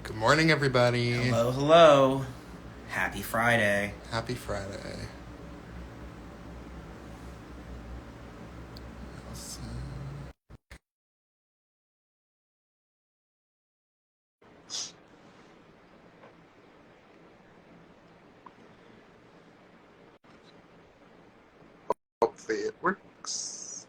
Good morning, everybody. Hello, hello. Happy Friday. Happy Friday. Hopefully it works.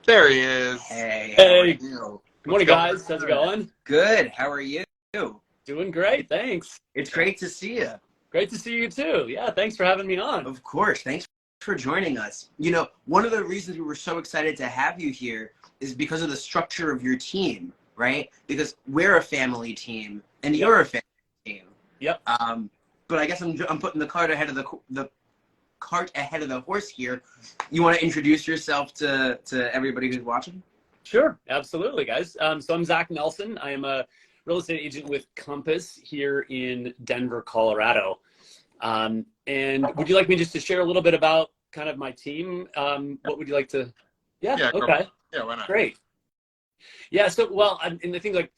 There he is. Hey, how are Hey, you? good morning, guys. How's it going? Good. How are you? Doing great, thanks. It's great to see you. Great to see you too. Yeah, thanks for having me on. Of course. Thanks for joining us. One of the reasons we were so excited to have you here is because of the structure of your team, right? Because we're a family team and you're a family team. Yep. But I guess I'm putting the cart ahead of the cart ahead of the horse here. You want to introduce yourself to everybody who's watching? Sure, absolutely, guys. So I'm Zac Nelson. I am a real estate agent with Compass here in Denver, Colorado. And would you like me just to share a little bit about kind of my team? What would you like to? Yeah. Okay. Yeah, why not? Great. Yeah. So, well, and I think like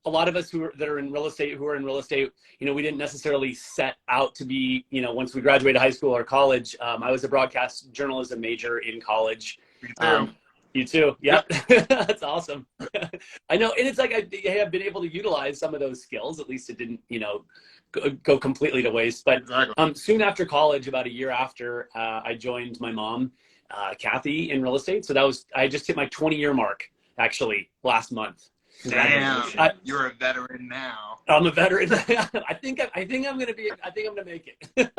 a lot of us who are in real estate, we didn't necessarily set out to be, once we graduated high school or college. I was a broadcast journalism major in college. Me too. You too. Yeah. That's awesome. I know. And it's like I have been able to utilize some of those skills. At least it didn't, go completely to waste. But Exactly. soon after college, about a year after, I joined my mom, Kathy, in real estate. So I just hit my 20-year mark actually last month. Damn, you're a veteran now. I'm a veteran. I think I'm gonna make it.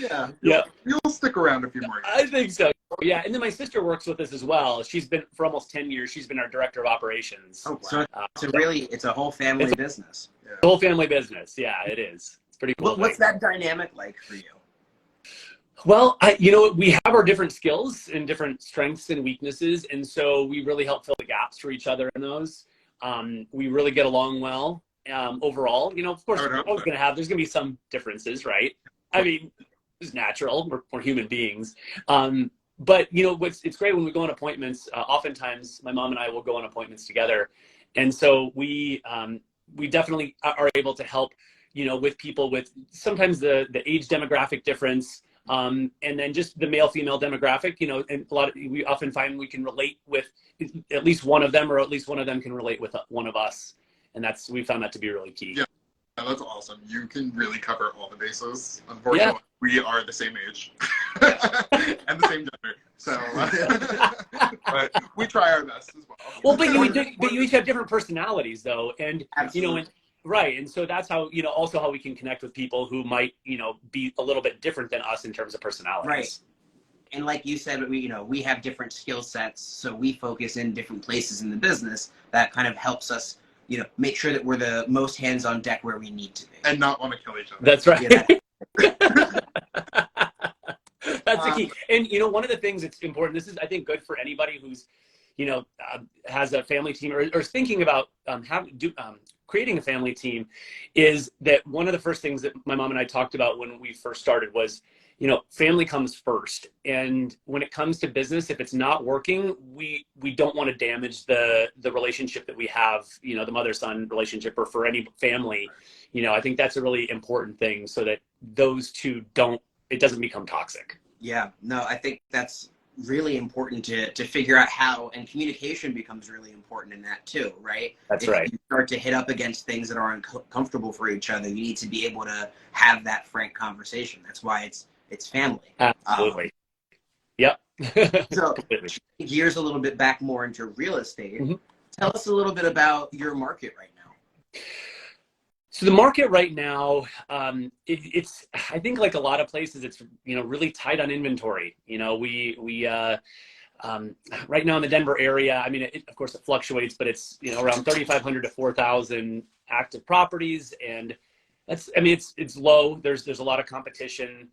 Yeah. Yeah. You'll stick around a few more years. I think so. Yeah, and then my sister works with us as well. She's been for almost 10 years. She's been our director of operations. Oh, wow. So it's a whole family business. Yeah. Whole family business. Yeah, it is. It's pretty cool. What's that dynamic like for you? Well, we have our different skills and different strengths and weaknesses, and so we really help fill the gaps for each other in those. We really get along well overall. Of course, there's going to be some differences, right? I mean, it's natural. We're human beings. But it's great when we go on appointments. Oftentimes, my mom and I will go on appointments together, and so we definitely are able to help. With people with sometimes the age demographic difference. And then just the male-female demographic, and we often find we can relate with at least one of them, or at least one of them can relate with one of us. And we found that to be really key. Yeah, that's awesome. You can really cover all the bases. Unfortunately, we are the same age and the same gender. So, but we try our best as well. Well, but you each have different personalities though. And, right. And so that's how, also how we can connect with people who might, be a little bit different than us in terms of personalities. Right. And like you said, we have different skill sets, so we focus in different places in the business. That kind of helps us, make sure that we're the most hands on deck where we need to be. And not want to kill each other. That's right. Yeah, That's the key. And, one of the things that's important, this is, I think, good for anybody who's, has a family team or is thinking about creating a family team, is that one of the first things that my mom and I talked about when we first started was, family comes first. And when it comes to business, if it's not working, we don't want to damage the relationship that we have, the mother-son relationship, or for any family. I think that's a really important thing, so that those two it doesn't become toxic. Yeah, no, I think that's really important to figure out how, and communication becomes really important in that too, right? That's right. If you start to hit up against things that are uncomfortable for each other, you need to be able to have that frank conversation. That's why it's family. Absolutely. Yep. So Completely. gears a little bit back more into real estate. Mm-hmm. Tell us a little bit about your market right now. So the market right now, it's I think like a lot of places, it's really tight on inventory. We right now in the Denver area, I mean, of course it fluctuates, but it's around 3,500 to 4,000 active properties, and it's low. There's a lot of competition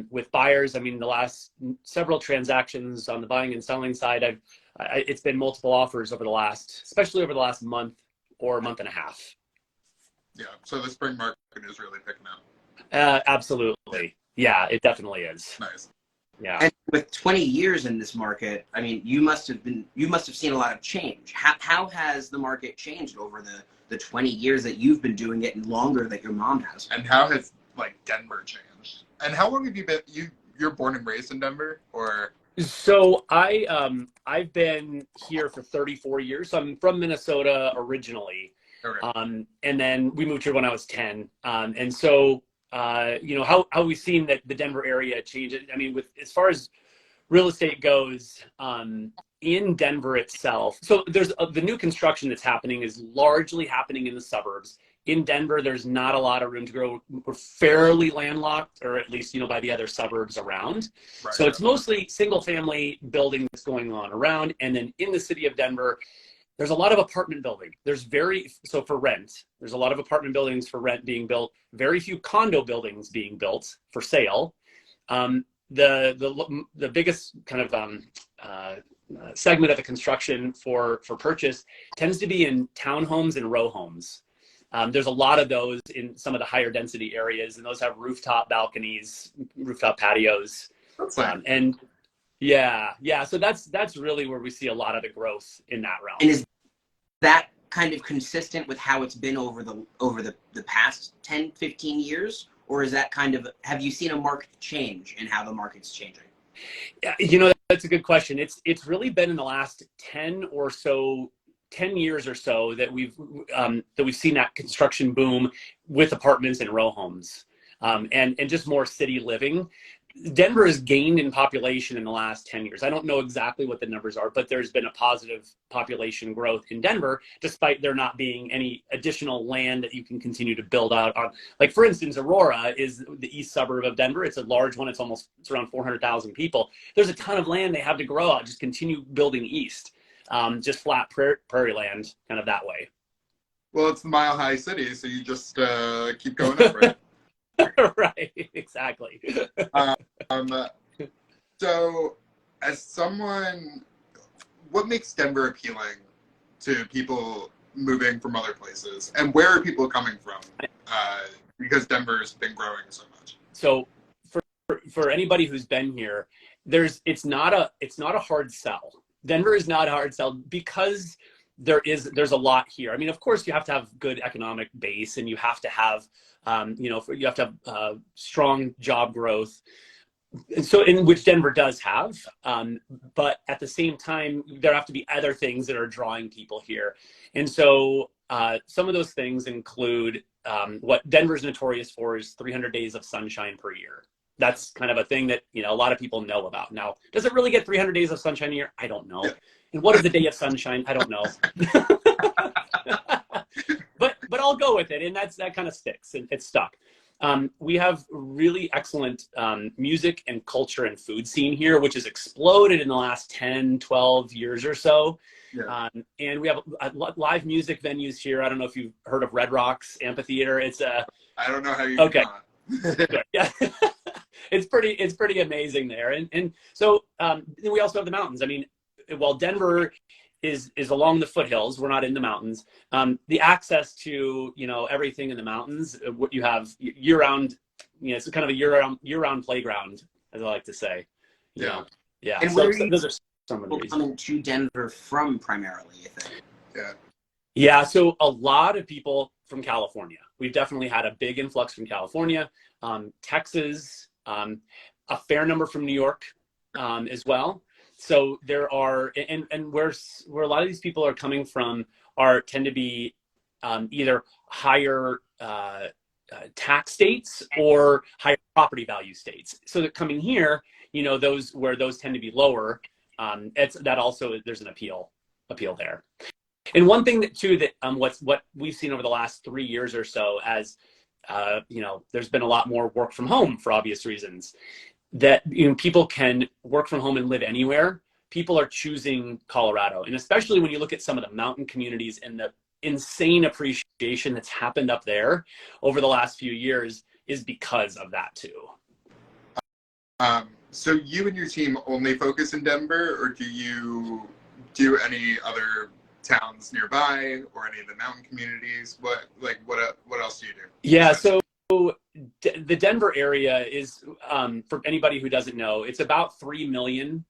with buyers. I mean, the last several transactions on the buying and selling side, it's been multiple offers especially over the last month or month and a half. Yeah, so the spring market is really picking up. Absolutely. Yeah, it definitely is. Nice. Yeah. And with 20 years in this market, I mean, you must have seen a lot of change. How has the market changed over the 20 years that you've been doing it and longer that your mom has? And how has like Denver changed? And how long have you been? You're born and raised in Denver, or? So I've been here for 34 years. So I'm from Minnesota originally. Okay. And then we moved here when I was 10. And so you know, how we've seen that the Denver area change. I mean, with as far as real estate goes, in Denver itself, so there's the new construction that's happening is largely happening in the suburbs. In Denver, there's not a lot of room to grow. We're fairly landlocked, or at least, you know, by the other suburbs around. Right, So it's mostly single family building that's going on around. And then in the city of Denver, there's a lot of apartment building. So for rent, there's a lot of apartment buildings for rent being built, very few condo buildings being built for sale. The biggest kind of segment of the construction for purchase tends to be in townhomes and row homes. There's a lot of those in some of the higher density areas, and those have rooftop balconies, rooftop patios. That's nice. And yeah. So that's really where we see a lot of the growth in that realm. And is that kind of consistent with how it's been over the past 10, 15 years? Or is that kind of, have you seen a marked change in how the market's changing? Yeah, you know, that's a good question. It's really been in the last 10 years or so that we've seen that construction boom with apartments and row homes, and just more city living. Denver has gained in population in the last 10 years. I don't know exactly what the numbers are, but there's been a positive population growth in Denver, despite there not being any additional land that you can continue to build out on. Like, for instance, Aurora is the east suburb of Denver. It's a large one. It's around 400,000 people. There's a ton of land they have to grow out, just continue building east. Just flat prairie land, kind of that way. Well, it's the Mile High City, so you just keep going up, right? Right, exactly. So, as someone, what makes Denver appealing to people moving from other places, and where are people coming from? Because Denver's been growing so much. So, for anybody who's been here, it's not a hard sell. Denver is not a hard sell because there's a lot here. I mean, of course, you have to have good economic base, and you have to have you have to have strong job growth, and so in which Denver does have. But at the same time, there have to be other things that are drawing people here, and so some of those things include what Denver's notorious for is 300 days of sunshine per year. That's kind of a thing that, you know, a lot of people know about. Now, does it really get 300 days of sunshine a year? I don't know. Yeah. And what is the day of sunshine? I don't know. but I'll go with it, and that kind of sticks, and it's stuck. We have really excellent music and culture and food scene here, which has exploded in the last 10, 12 years or so. Yeah. And we have live music venues here. I don't know if you've heard of Red Rocks Amphitheater. It's I don't know how you. Okay. Yeah. It's pretty amazing there. And so we also have the mountains. I mean, while Denver is along the foothills, we're not in the mountains. The access to, you know, everything in the mountains, what you have year-round, you know, it's kind of a year-round playground, as I like to say. You know? Yeah. And so those are some of the reasons. Coming to Denver from primarily, you think? Yeah. Yeah. So a lot of people from California. We've definitely had a big influx from California, Texas, a fair number from New York as well. So there are, and where a lot of these people are coming from tend to be either higher tax states or higher property value states. So that coming here, you know, those tend to be lower. There's an appeal there. And one thing that what we've seen over the last 3 years or so, as you know, there's been a lot more work from home for obvious reasons, that, you know, people can work from home and live anywhere. People are choosing Colorado, and especially when you look at some of the mountain communities and the insane appreciation that's happened up there over the last few years is because of that too. So you and your team only focus in Denver, or do you do any other towns nearby or any of the mountain communities? What else do you do? Yeah, so the Denver area is, for anybody who doesn't know, it's about 3 million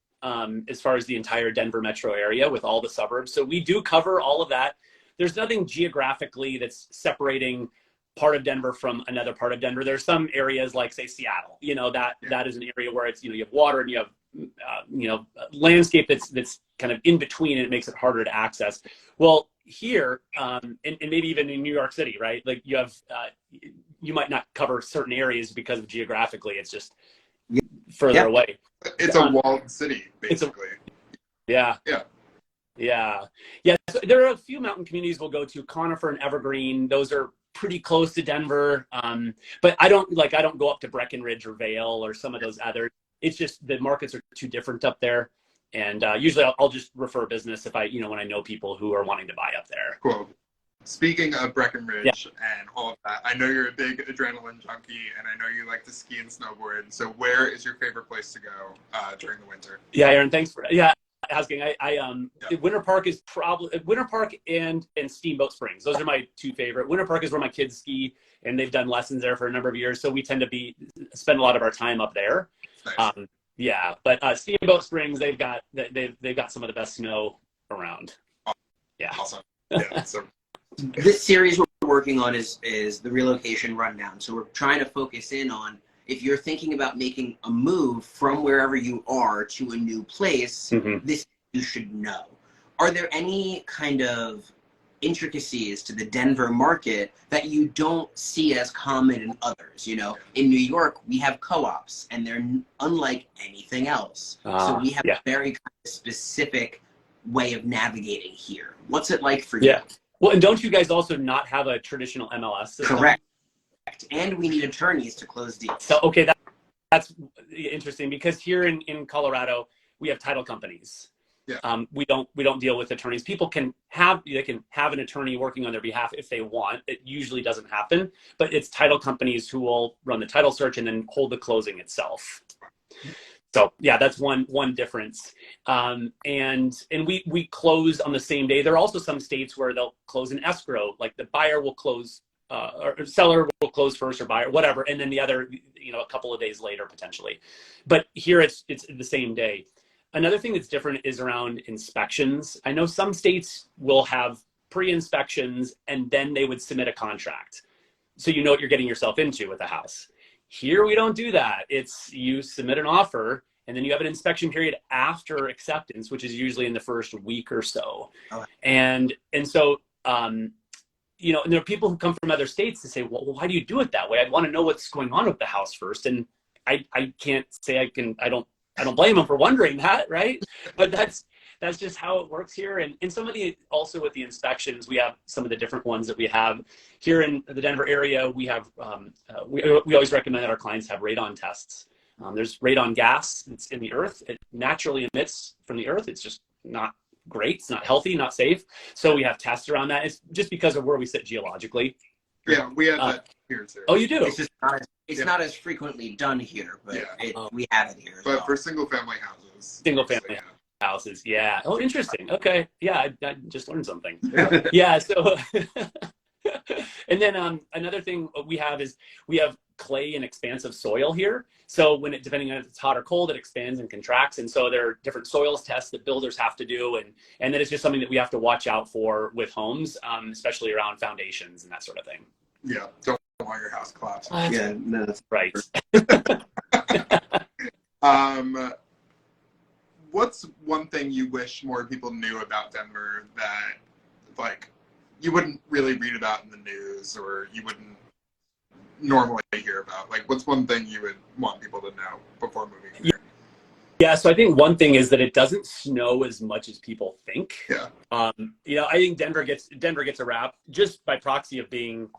as far as the entire Denver metro area with all the suburbs. So we do cover all of that. There's nothing geographically that's separating part of Denver from another part of Denver. There's some areas like, say, Seattle, that is an area where it's, you have water and you have, landscape that's kind of in between, and it makes it harder to access. Well, here, and maybe even in New York City, right? Like you have, you might not cover certain areas because of geographically, it's just further away. It's a walled city, basically. Yeah. So there are a few mountain communities we'll go to, Conifer and Evergreen. Those are pretty close to Denver. But I don't go up to Breckenridge or Vail or some of those others. It's just the markets are too different up there. And usually I'll just refer business if when I know people who are wanting to buy up there. Cool. Speaking of Breckenridge and all of that, I know you're a big adrenaline junkie, and I know you like to ski and snowboard. So where is your favorite place to go during the winter? Yeah, Aaron, thanks for asking. Winter Park is probably Winter Park and Steamboat Springs. Those are my two favorite. Winter Park is where my kids ski, and they've done lessons there for a number of years. So we tend to spend a lot of our time up there. Nice. But Steamboat Springs, they've got some of the best snow around. Yeah. Awesome. Yeah. So this series we're working on is the relocation rundown. So we're trying to focus in on, if you're thinking about making a move from wherever you are to a new place, this you should know. Are there any kind of intricacies to the Denver market that you don't see as common in others? In New York, we have co-ops, and they're unlike anything else. So we have a very kind of specific way of navigating here. What's it like for you? Yeah. Well, and don't you guys also not have a traditional MLS system? Correct. And we need attorneys to close deals. So, okay, that's interesting, because here in Colorado, we have title companies. Yeah. We don't deal with attorneys. People can have an attorney working on their behalf if they want. It usually doesn't happen, but it's title companies who will run the title search and then hold the closing itself. So yeah, that's one difference. And we close on the same day. There are also some states where they'll close in escrow, like the buyer will close, or seller will close first, or buyer, whatever, and then the other, a couple of days later potentially. But here it's the same day. Another thing that's different is around inspections. I know some states will have pre-inspections and then they would submit a contract, so you know what you're getting yourself into with the house. Here we don't do that. It's you submit an offer, and then you have an inspection period after acceptance, which is usually in the first week or so. Okay. And so and there are people who come from other states to say, well, why do you do it that way? I want to know what's going on with the house first. And I can't say I don't blame them for wondering that, right? But that's just how it works here. And some of also with the inspections, we have some of the different ones that we have here in the Denver area. We have, we always recommend that our clients have radon tests. There's radon gas that's in the earth. It naturally emits from the earth. It's just not great. It's not healthy, not safe. So we have tests around that. It's just because of where we sit geologically. Yeah, we have that here too. Oh, you do? It's just not as frequently done here, but we have it here. But for single-family houses. Single-family houses, yeah. Oh, interesting. Okay, yeah, I just learned something. Yeah, so, and then another thing we have is we have clay and expansive soil here. So depending on if it's hot or cold, it expands and contracts. And so there are different soils tests that builders have to do. And then it's just something that we have to watch out for with homes, especially around foundations and that sort of thing. Yeah, don't want your house collapsing. Yeah, no, that's right. What's one thing you wish more people knew about Denver that, like, you wouldn't really read about in the news, or you wouldn't normally hear about? Like, what's one thing you would want people to know before moving here? Yeah, so I think one thing is that it doesn't snow as much as people think. Yeah. I think Denver gets a rap just by proxy of being,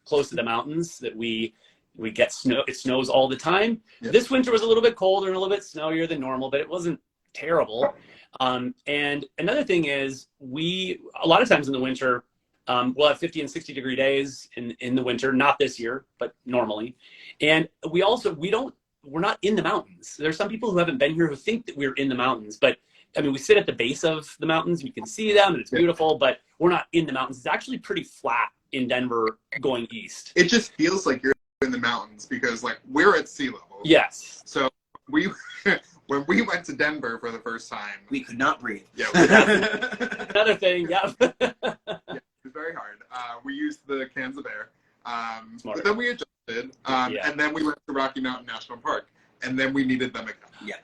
close to the mountains, that we get snow. It snows all the time. Yeah. This winter was a little bit colder and a little bit snowier than normal, but it wasn't terrible. And another thing is a lot of times in the winter, we'll have 50 and 60 degree days in the winter, not this year, but normally. And we're not in the mountains. There's some people who haven't been here who think that we're in the mountains, but I mean, we sit at the base of the mountains, you can see them and it's beautiful, but we're not in the mountains. It's actually pretty flat in Denver going east. It just feels like you're in the mountains because like we're at sea level. Yes. So we when we went to Denver for the first time, We could not breathe. yeah, Another thing, yeah. yeah, it was very hard. We used the cans of air, Smart. but then we adjusted, and then we went to Rocky Mountain National Park, and then we needed them again. Yeah.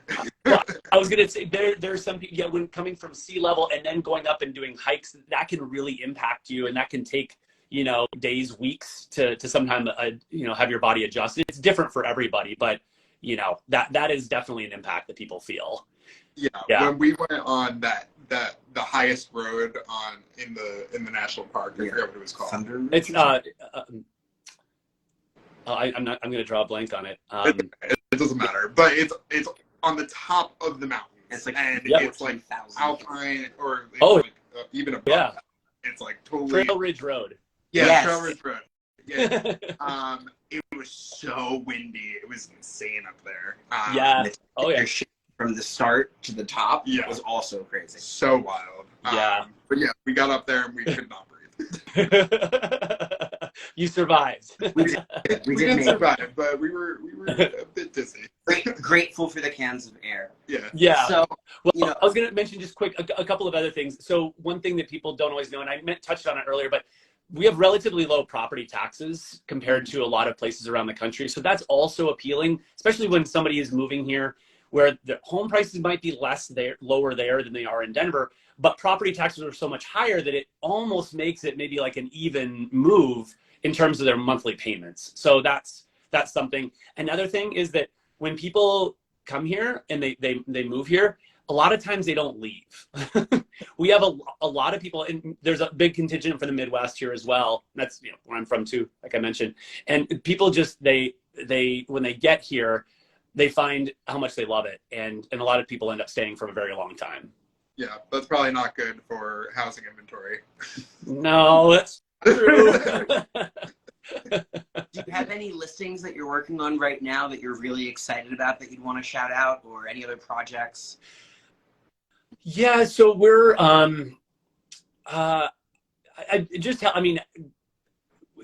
Well, I was gonna say there's some people, yeah, when coming from sea level and then going up and doing hikes, that can really impact you, and that can take, you know, days, weeks to sometime, you know, have your body adjust. It's different for everybody, but you know, that is definitely an impact that people feel. Yeah. When we went on the highest road in the national park, I forget what it was called. Thunder. It's I'm gonna draw a blank on it. It doesn't matter, but it's on the top of the mountains. It's like, and Yep. it's like alpine or it's Oh, like, even above yeah. that. It's like totally Trail Ridge Road. yeah, Yes. Trail Ridge Road. Yeah. It was so windy. It was insane up there. Yeah. Oh yeah. From the start to the top Yeah. was also crazy. So wild. Yeah. But yeah, we got up there and we could not breathe. You survived. We We did didn't make survive, but we were a bit dizzy. grateful for the cans of air. Yeah. Yeah. So, Well, you know, I was going to mention just quick a couple of other things. So one thing that people don't always know, and I touched on it earlier, but we have relatively low property taxes compared to a lot of places around the country. So that's also appealing, especially when somebody is moving here, where the home prices might be lower there than they are in Denver, but property taxes are so much higher that it almost makes it maybe like an even move in terms of their monthly payments. So that's something. Another thing is that when people come here and they move here, a lot of times they don't leave. We have a lot of people, and there's a big contingent from the Midwest here as well. That's, you know, where I'm from too, like I mentioned. And people just, they when they get here, they find how much they love it. And a lot of people end up staying for a very long time. Yeah, that's probably not good for housing inventory. No, that's true. do you have any listings that you're working on right now that you're really excited about that you'd want to shout out, or any other projects? Yeah, so we're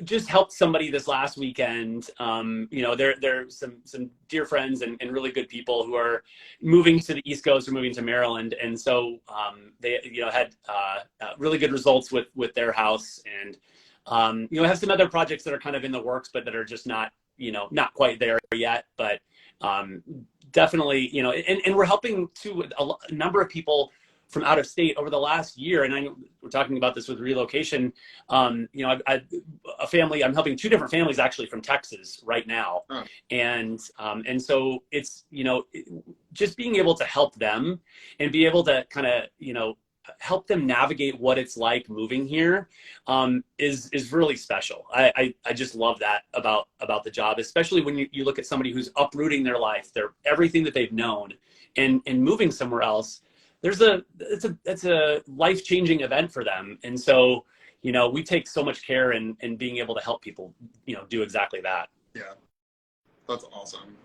just helped somebody this last weekend. You know, they're some dear friends and really good people who are moving to the East Coast or moving to Maryland, and so they, you know, had really good results with their house, and you know, have some other projects that are kind of in the works, but that are just not, you know, not quite there yet, but definitely, you know, and we're helping too a number of people from out of state over the last year. And I know we're talking about this with Relocation. You know, I'm helping two different families actually from Texas right now. Oh. And so it's, you know, just being able to help them and be able to kind of, you know, help them navigate what it's like moving here is really special. I just love that about the job, especially when you look at somebody who's uprooting their life, everything that they've known, and moving somewhere else. It's a life-changing event for them. And so, you know, we take so much care in being able to help people, you know, do exactly that. Yeah, that's awesome.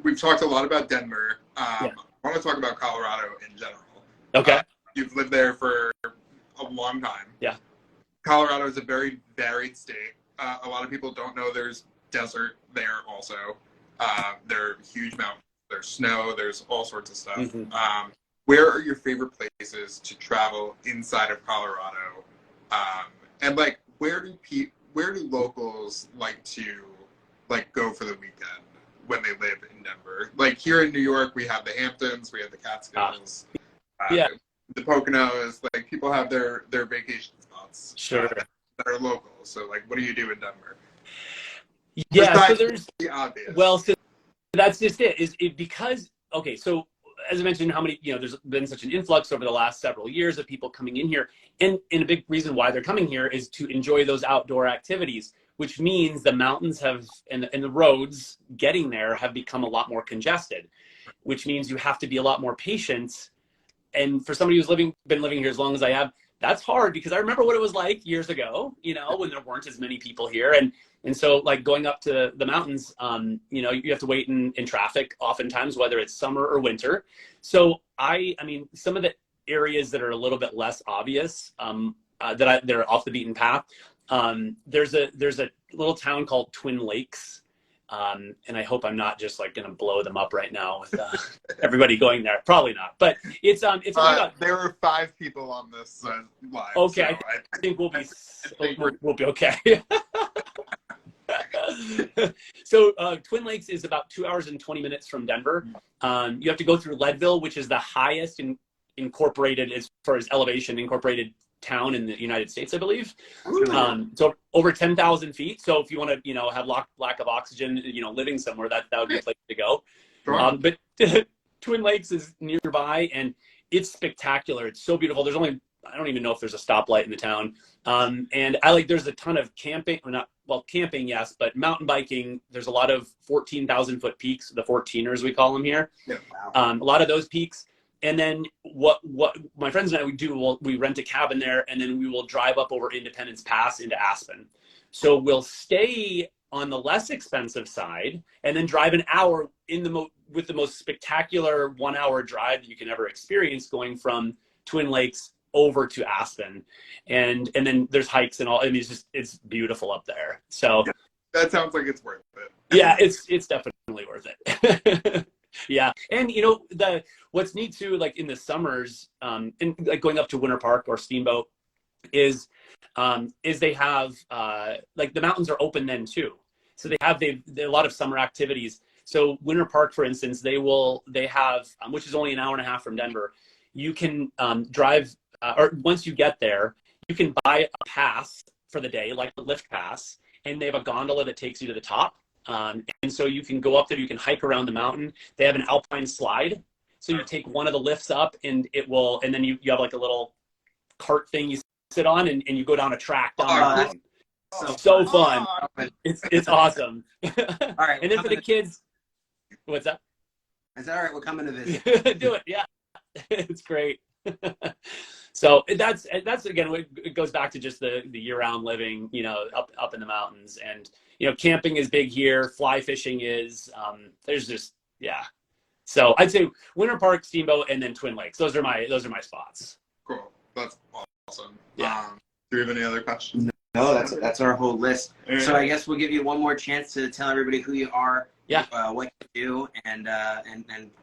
We've talked a lot about Denver. I want to talk about Colorado in general. Okay. You've lived there for a long time. Yeah. Colorado is a very varied state. A lot of people don't know there's desert there also. There are huge mountains. There's snow. There's all sorts of stuff. Mm-hmm. Where are your favorite places to travel inside of Colorado? And like, where do locals like to go for the weekend when they live in Denver? Like here in New York, we have the Hamptons, we have the Catskills, the Poconos. Like people have their vacation spots. Sure. That are local. So like, what do you do in Denver? Yeah. Besides So there's the obvious. Well, so that's just it. Is it because okay? So as I mentioned, how many, you know, there's been such an influx over the last several years of people coming in here. And a big reason why they're coming here is to enjoy those outdoor activities, which means the mountains have, and the roads getting there have become a lot more congested, which means you have to be a lot more patient. And for somebody who's been living here as long as I have, that's hard, because I remember what it was like years ago, you know, when there weren't as many people here. And And so like going up to the mountains, you know, you have to wait in traffic oftentimes, whether it's summer or winter. So I mean, some of the areas that are a little bit less obvious, that are off the beaten path. There's a little town called Twin Lakes. And I hope I'm not just like going to blow them up right now with everybody going there. Probably not, but it's there were 5 people on this live. Okay, so I think we'll be okay. So Twin Lakes is about 2 hours and 20 minutes from Denver. You have to go through Leadville, which is the highest incorporated, as far as elevation, incorporated town in the United States, I believe. So over 10,000 feet. So if you want to, you know, have lack of oxygen, you know, living somewhere, that would be a place to go. Sure. But Twin Lakes is nearby, and it's spectacular. It's so beautiful. There's only, I don't even know if there's a stoplight in the town. And there's a ton of camping, or not, well, camping, yes, but mountain biking. There's a lot of 14,000 foot peaks, the 14ers we call them here. Yeah. A lot of those peaks. And then what my friends and I would do, we rent a cabin there, and then we will drive up over Independence Pass into Aspen. So we'll stay on the less expensive side, and then drive an hour with the most spectacular 1 hour drive that you can ever experience, going from Twin Lakes over to Aspen. And then there's hikes and all. I mean, it's beautiful up there. So that sounds like it's worth it. Yeah, it's definitely worth it. Yeah. And you know, what's neat too, like in the summers, and like going up to Winter Park or Steamboat, is they have like the mountains are open then too. So they have a lot of summer activities. So Winter Park, for instance, they have, which is only an hour and a half from Denver. You can drive, or once you get there, you can buy a pass for the day, like a lift pass, and they have a gondola that takes you to the top. And so you can go up there, you can hike around the mountain. They have an alpine slide. So you take one of the lifts up, and and then you have like a little cart thing you sit on, and you go down a track down the mountain. So fun. It's awesome. All right. And then for the kids, what's that? Is that all right? We're coming to visit. Do it. Yeah. It's great. So that's again, it goes back to just the year-round living, you know, up in the mountains. And you know, camping is big here. Fly fishing is. There's just, yeah. So I'd say Winter Park, Steamboat, and then Twin Lakes. Those are my spots. Cool. That's awesome. Yeah. Do you have any other questions? No, that's our whole list. Yeah. So I guess we'll give you one more chance to tell everybody who you are, Yeah. What you do, and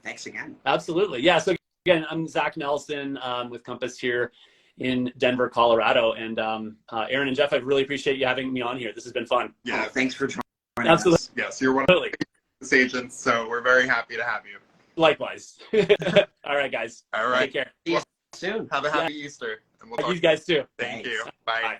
thanks again. Absolutely. Yeah. So again, I'm Zac Nelson with Compass here in Denver, Colorado. And Aaron and Geoff, I really appreciate you having me on here. This has been fun. Yeah. Oh, thanks for joining Absolutely. us. Yes, you're one of the agents, so we're very happy to have you. Likewise. All right, guys. All right. Take care. See you soon. Have a happy Easter, and we'll talk. You guys too. Thank Thanks. you. Bye. Bye.